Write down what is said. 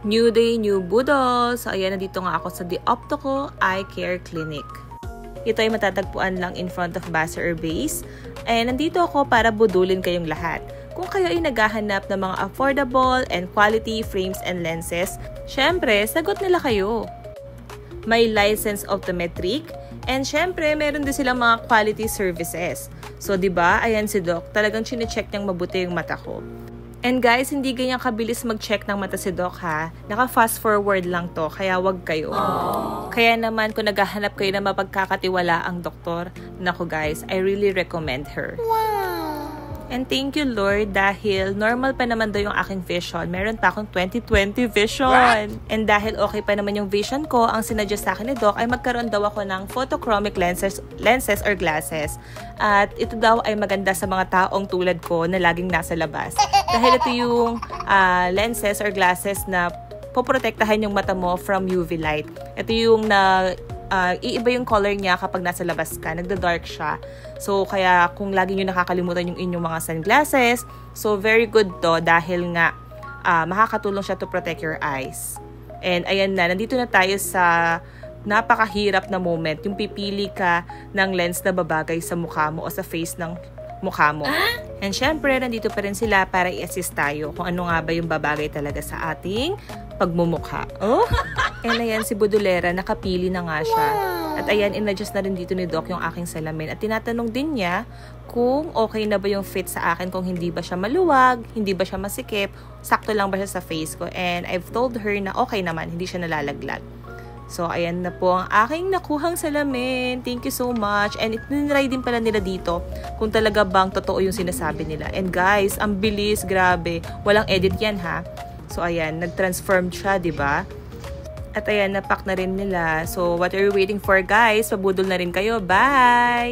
New day, new budol! So ayan, nandito nga ako sa The Optical Eye Care Clinic. Ito ay matatagpuan lang in front of Baser Base. And nandito ako para budulin kayong lahat. Kung kayo ay naghahanap ng mga affordable and quality frames and lenses, syempre, sagot nila kayo. May licensed optometric, and syempre, meron din silang mga quality services. So, diba, ayan si Doc, talagang chinecheck niyang mabuti yung mata ko. And guys, hindi ganyan kabilis mag-check ng mata si Doc ha. Naka-fast forward lang to, kaya wag kayo. Kaya naman, kung naghahanap kayo na mapagkakatiwala ang doktor, naku guys, I really recommend her. And thank you Lord dahil normal pa naman daw yung aking vision. Meron pa akong 20/20 vision. What? And dahil okay pa naman yung vision ko, ang sinadjust sa akin ni Doc ay magkaroon daw ako ng photochromic lenses or glasses. At ito daw ay maganda sa mga taong tulad ko na laging nasa labas. Dahil ito yung lenses or glasses na poprotektahan yung mata mo from UV light. Ito yung iiba yung color niya kapag nasa labas ka. Nagda-dark siya. So, kaya kung lagi nyo nakakalimutan yung inyong mga sunglasses, so very good to dahil nga makakatulong siya to protect your eyes. And ayan na, nandito na tayo sa napakahirap na moment. Yung pipili ka ng lens na babagay sa mukha mo o sa face ng mukha mo. And syempre, nandito pa rin sila para i-assist tayo kung ano nga ba yung babagay talaga sa ating pagmumukha. Oh! And ayan, si Budolera, nakapili na nga siya. At ayan, in-adjust na rin dito ni Doc yung aking salamin. At tinatanong din niya kung okay na ba yung fit sa akin, kung hindi ba siya maluwag, hindi ba siya masikip, sakto lang ba siya sa face ko. And I've told her na okay naman, hindi siya nalalaglag. So, ayan na po ang aking nakuhang salamin. Thank you so much. And itinry din pala nila dito kung talaga bang totoo yung sinasabi nila. And guys, ang bilis, grabe. Walang edit yan ha. So, ayan, nag-transform siya, diba? At ayan, napak na rin nila. So, what are you waiting for guys? Pabudol na rin kayo. Bye!